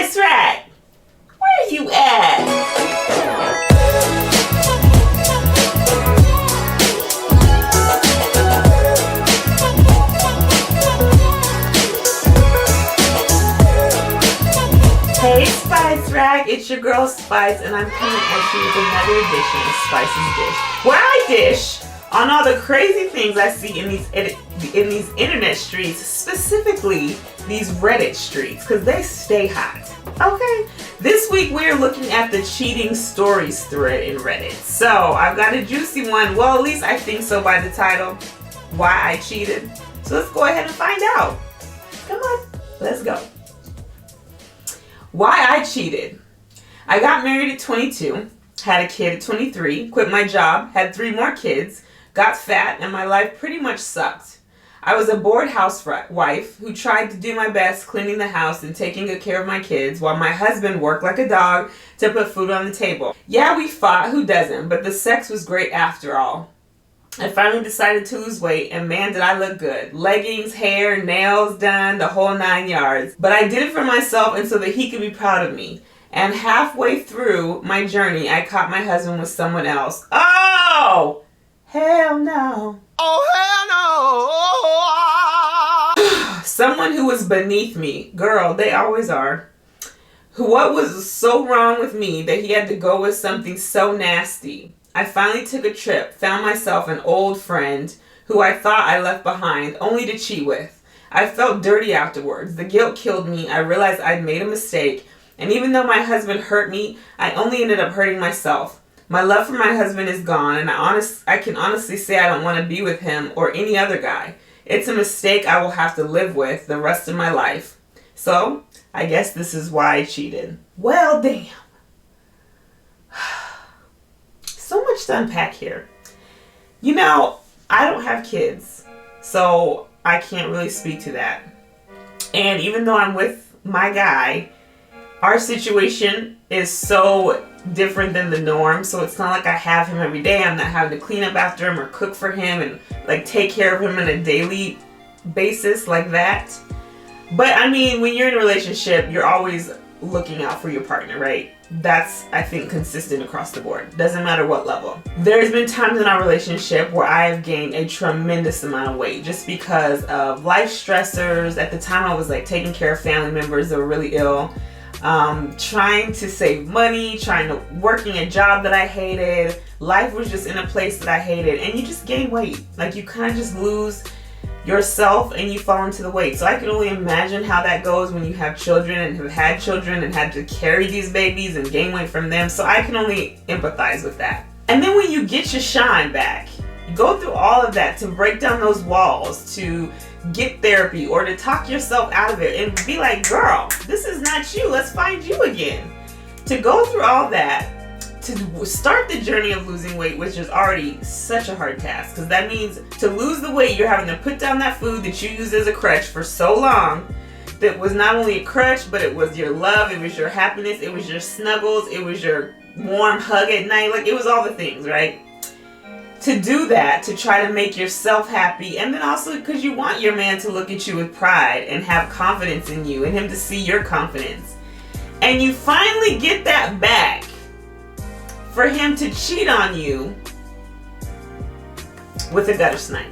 Spice Rack, where you at? Hey Spice Rack, it's your girl Spice, and I'm coming at you with another edition of Spice's Dish, where I dish on all the crazy things I see in these internet streets, specifically these Reddit streets, because they stay hot. Okay, this week we're looking at the cheating stories thread in Reddit. So I've got a juicy one. Well, at least I think so by the title, Why I Cheated. So let's go ahead and find out. Come on, let's go. Why I cheated. I got married at 22, had a kid at 23, quit my job, had 3 more kids, got fat, and my life pretty much sucked. I was a bored housewife who tried to do my best cleaning the house and taking good care of my kids while my husband worked like a dog to put food on the table. Yeah, we fought, who doesn't, but the sex was great after all. I finally decided to lose weight, and man did I look good. Leggings, hair, nails done, the whole 9 yards. But I did it for myself and so that he could be proud of me. And halfway through my journey, I caught my husband with someone else. Oh! Hell no. Oh, hell no. Someone who was beneath me. Girl, they always are. What was so wrong with me that he had to go with something so nasty? I finally took a trip, found myself an old friend who I thought I left behind, only to cheat with. I felt dirty afterwards. The guilt killed me. I realized I'd made a mistake. And even though my husband hurt me, I only ended up hurting myself. My love for my husband is gone, and I can honestly say I don't want to be with him or any other guy. It's a mistake I will have to live with the rest of my life. So, I guess this is why I cheated. Well, damn. So much to unpack here. You know, I don't have kids, so I can't really speak to that. And even though I'm with my guy, our situation is so different than the norm, so it's not like I have him every day. I'm not having to clean up after him or cook for him and like take care of him on a daily basis like that. But I mean, when you're in a relationship, you're always looking out for your partner, right? That's, I think, consistent across the board. Doesn't matter what level. There's been times in our relationship where I have gained a tremendous amount of weight just because of life stressors. At the time, I was like taking care of family members that were really ill, trying to save money, working a job that I hated. Life was just in a place that I hated, and you just gain weight. Like, you kind of just lose yourself and you fall into the weight. So I can only imagine how that goes when you have children and have had children and had to carry these babies and gain weight from them. So I can only empathize with that. And then when you get your shine back, you go through all of that to break down those walls, to get therapy or to talk yourself out of it and be like, girl, this is not you. Let's find you again. To go through all that, to start the journey of losing weight, which is already such a hard task, because that means to lose the weight, you're having to put down that food that you used as a crutch for so long, that was not only a crutch, but it was your love, it was your happiness, it was your snuggles, it was your warm hug at night, like it was all the things, right? To do that, to try to make yourself happy, and then also because you want your man to look at you with pride and have confidence in you and him to see your confidence. And you finally get that back for him to cheat on you with a gutter snipe.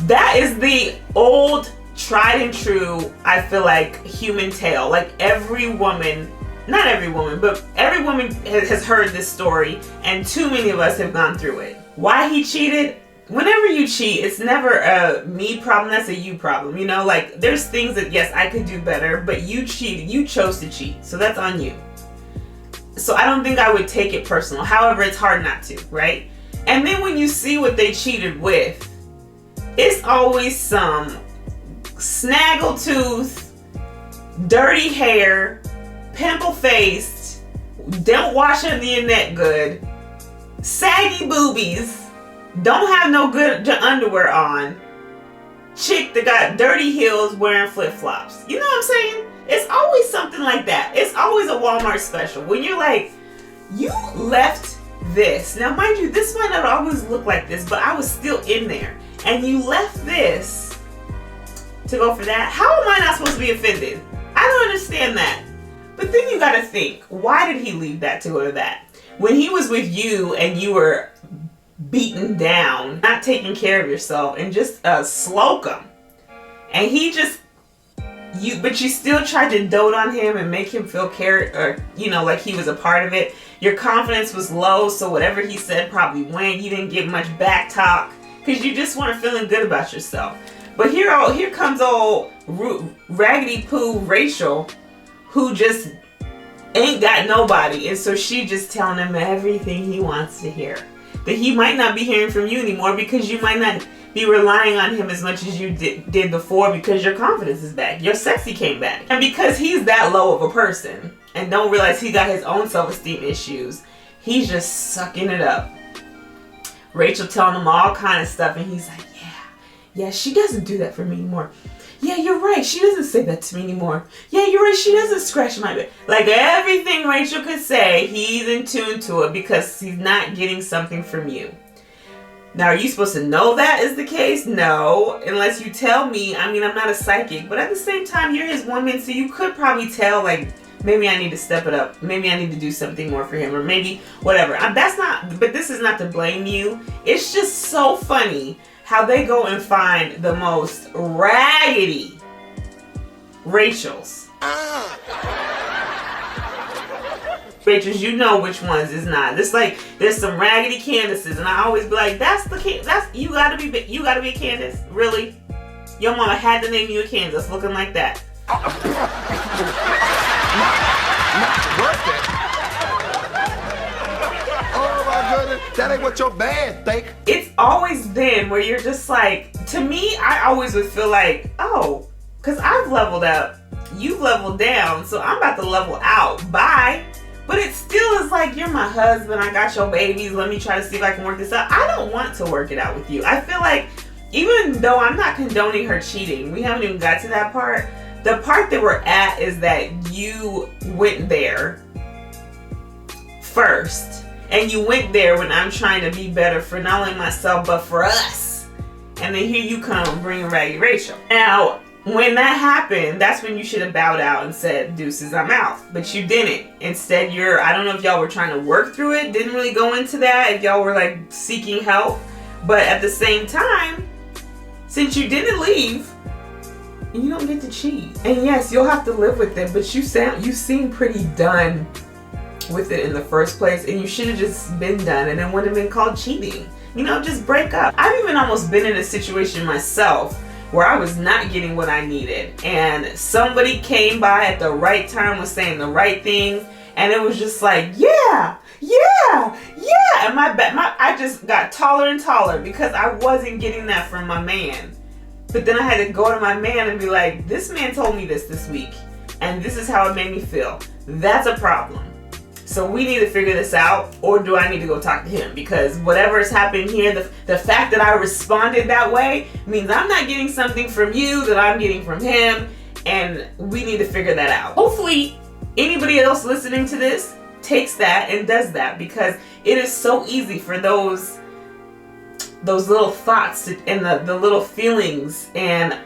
That is the old, tried and true, I feel like, human tale. Like every woman, not every woman, but every woman has heard this story, and too many of us have gone through it. Why he cheated? Whenever you cheat, it's never a me problem, that's a you problem. You know, like there's things that, yes, I could do better, but you cheated, you chose to cheat, so that's on you. So I don't think I would take it personal. However, it's hard not to, right? And then when you see what they cheated with, it's always some snaggletooth, dirty hair, pimple-faced, don't wash under your neck good, saggy boobies, don't have no good underwear on, chick that got dirty heels wearing flip-flops. You know what I'm saying? It's always something like that. It's always a Walmart special. When you're like, you left this. Now, mind you, this might not always look like this, but I was still in there. And you left this to go for that. How am I not supposed to be offended? I don't understand you got to think, why did he leave that to go to that? When he was with you and you were beaten down, not taking care of yourself, and just slocum, and he just, but you still tried to dote on him and make him feel cared, or like he was a part of it. Your confidence was low, so whatever he said probably went. You didn't get much back talk because you just weren't feeling good about yourself. But here comes old raggedy poo Rachel, who just ain't got nobody, and so she just telling him everything he wants to hear. That he might not be hearing from you anymore because you might not be relying on him as much as you did before, because your confidence is back. Your sexy came back. And because he's that low of a person and don't realize he got his own self-esteem issues, he's just sucking it up. Rachel telling him all kind of stuff, and he's like, yeah, she doesn't do that for me anymore. Yeah, you're right. She doesn't say that to me anymore. Yeah, you're right. She doesn't scratch my back. Like everything Rachel could say, he's in tune to it because he's not getting something from you. Now, are you supposed to know that is the case? No, unless you tell me. I mean, I'm not a psychic, but at the same time, you're his woman, so you could probably tell, like, maybe I need to step it up. Maybe I need to do something more for him, or maybe whatever. But this is not to blame you. It's just so funny how they go and find the most raggedy Rachels. Rachels, you know which ones is not. It's like there's some raggedy Candaces, and I always be like, you gotta be a Candace, really? Your mama had to name you a Candace, looking like that. Not worth it. Oh my goodness, that ain't what your band think. It's always been where you're just like, to me, I always would feel like, oh, because I've leveled up, you've leveled down, so I'm about to level out. Bye. But it still is like, you're my husband, I got your babies, let me try to see if I can work this out. I don't want to work it out with you. I feel like, even though I'm not condoning her cheating, we haven't even got to that part. The part that we're at is that you went there first. And you went there when I'm trying to be better for not only myself, but for us. And then here you come bringing Raggedy Rachel. Now, when that happened, that's when you should have bowed out and said, deuces, I'm out. But you didn't. Instead, I don't know if y'all were trying to work through it. Didn't really go into that. If y'all were like seeking help. But at the same time, since you didn't leave, you don't get to cheat. And yes, you'll have to live with it. But you seem pretty done with it in the first place. And you should have just been done. And it wouldn't have been called cheating. Just break up. I've even almost been in a situation myself where I was not getting what I needed, and somebody came by at the right time, was saying the right things, and it was just like, yeah, and I just got taller and taller because I wasn't getting that from my man. But then I had to go to my man and be like, this man told me this week, and this is how it made me feel. That's a problem. So we need to figure this out, or do I need to go talk to him? Because whatever is happening here, the fact that I responded that way means I'm not getting something from you that I'm getting from him, and we need to figure that out. Hopefully, anybody else listening to this takes that and does that, because it is so easy for those little thoughts and the little feelings and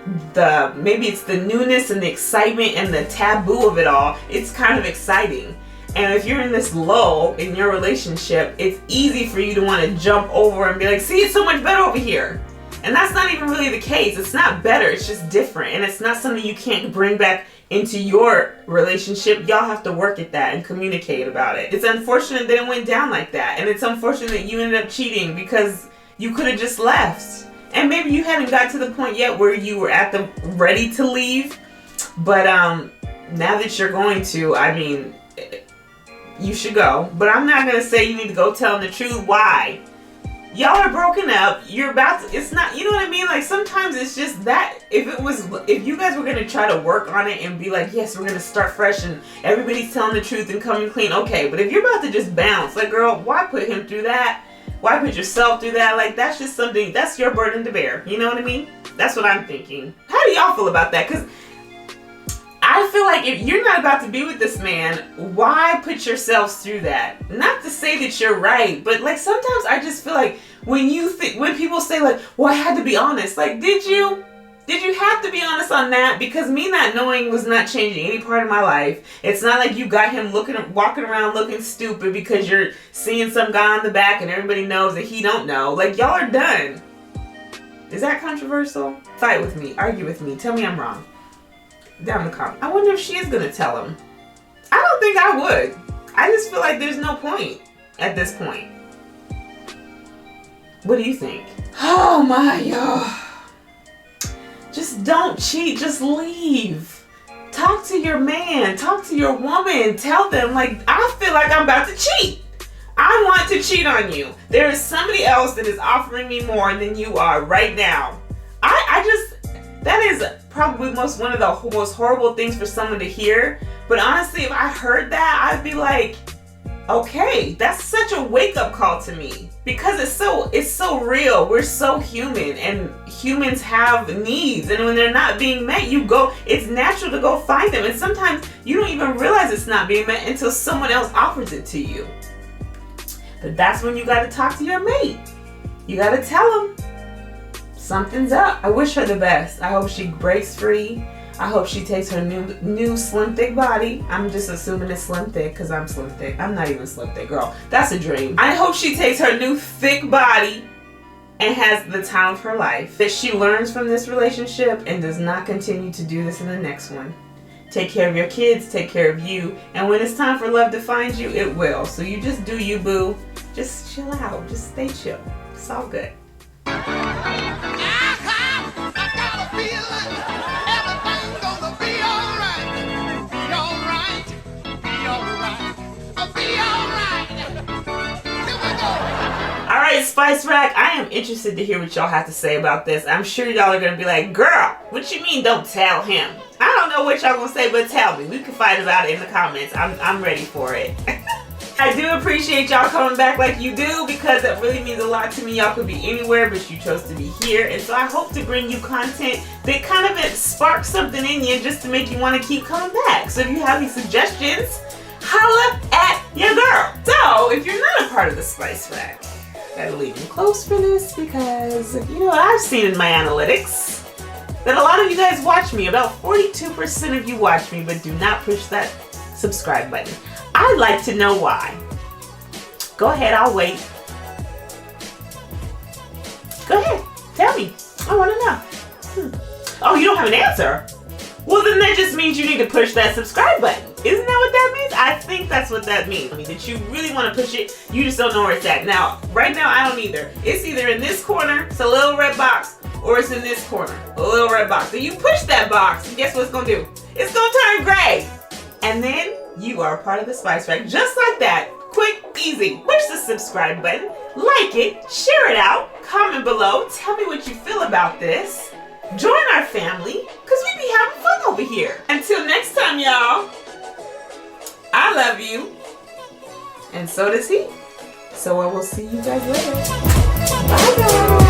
maybe it's the newness and the excitement and the taboo of it all. It's kind of exciting. And if you're in this lull in your relationship, it's easy for you to want to jump over and be like, see, it's so much better over here. And that's not even really the case. It's not better. It's just different. And it's not something you can't bring back into your relationship. Y'all have to work at that and communicate about it. It's unfortunate that it went down like that. And it's unfortunate that you ended up cheating because you could have just left. And maybe you haven't got to the point yet where you were ready to leave. But now that you're going to, I mean, you should go. But I'm not going to say you need to go tell them the truth. Why? Y'all are broken up. You're about to, it's not, you know what I mean? Like sometimes it's just that if you guys were going to try to work on it and be like, yes, we're going to start fresh and everybody's telling the truth and coming clean. Okay. But if you're about to just bounce, like, girl, why put him through that? Why put yourself through that? Like, that's just something, that's your burden to bear. You know what I mean? That's what I'm thinking. How do y'all feel about that? Because I feel like if you're not about to be with this man, why put yourselves through that? Not to say that you're right, but like sometimes I just feel like when people say like, well, I had to be honest. Like, did you? Did you have to be honest on that? Because me not knowing was not changing any part of my life. It's not like you got him walking around looking stupid because you're seeing some guy on the back and everybody knows that he don't know. Like, y'all are done. Is that controversial? Fight with me. Argue with me. Tell me I'm wrong. Down in the comments. I wonder if she is going to tell him. I don't think I would. I just feel like there's no point at this point. What do you think? Oh my, y'all. Just don't cheat. Just leave. Talk to your man. Talk to your woman. Tell them, like, I feel like I'm about to cheat. I want to cheat on you. There is somebody else that is offering me more than you are right now. That is probably one of the most horrible things for someone to hear. But honestly, if I heard that, I'd be like, okay, that's such a wake-up call to me. Because it's so real. We're so human, and humans have needs. And when they're not being met, it's natural to go find them. And sometimes you don't even realize it's not being met until someone else offers it to you. But that's when you got to talk to your mate. You got to tell them something's up. I wish her the best. I hope she breaks free. I hope she takes her new slim thick body. I'm just assuming it's slim thick because I'm slim thick. I'm not even slim thick, girl. That's a dream. I hope she takes her new thick body and has the time of her life. That she learns from this relationship and does not continue to do this in the next one. Take care of your kids, take care of you, and when it's time for love to find you, it will. So you just do you, boo. Just chill out. Just stay chill. It's all good. Alright, Spice Rack, I am interested to hear what y'all have to say about this. I'm sure y'all are going to be like, girl, what you mean don't tell him? I don't know what y'all going to say, but tell me. We can fight about it in the comments. I'm ready for it. I do appreciate y'all coming back like you do, because that really means a lot to me. Y'all could be anywhere, but you chose to be here. And so I hope to bring you content that kind of sparks something in you just to make you want to keep coming back. So if you have any suggestions, holla at your girl. So if you're not a part of the Spice Rack, gotta leave them close for this, because you know what I've seen in my analytics? That a lot of you guys watch me. About 42% of you watch me, but do not push that subscribe button. I'd like to know why. Go ahead, I'll wait. Go ahead, tell me. I want to know. Oh, you don't have an answer? Well, then that just means you need to push that subscribe button. Isn't that what that means? I think that's what that means. I mean, that you really want to push it, you just don't know where it's at. Now, right now, I don't either. It's either in this corner, it's a little red box, or it's in this corner, a little red box. So you push that box, and guess what it's going to do? It's going to turn gray. And then you are a part of the Spice Rack. Just like that. Quick, easy. Push the subscribe button, like it, share it out, comment below, tell me what you feel about this. Join our family, because we be having fun over here. Until next time, y'all, I love you, and so does he. So I will see you guys later. Bye, guys.